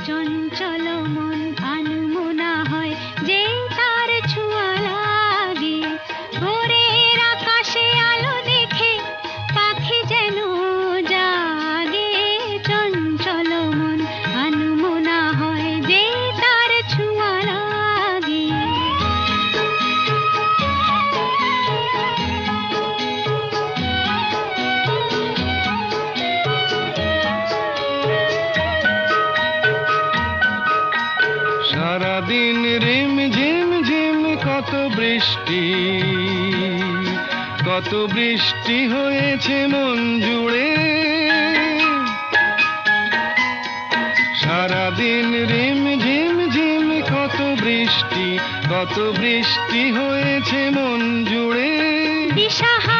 চঞ্চল মন আনমনা হয় যে তার ছোঁয়া লাগে। ভোরের আকাশে আলো দেখে পাখি যেন জাগে। চঞ্চল মন আনমনা হয় যে তার ছোঁয়া লাগে। সারাদিন রিম ঝিম ঝিম কত বৃষ্টি, কত বৃষ্টি হয়েছে মন জুড়ে। সারাদিন রিম ঝিম ঝিম কত বৃষ্টি, কত বৃষ্টি হয়েছে মন জুড়ে। দিশাহারা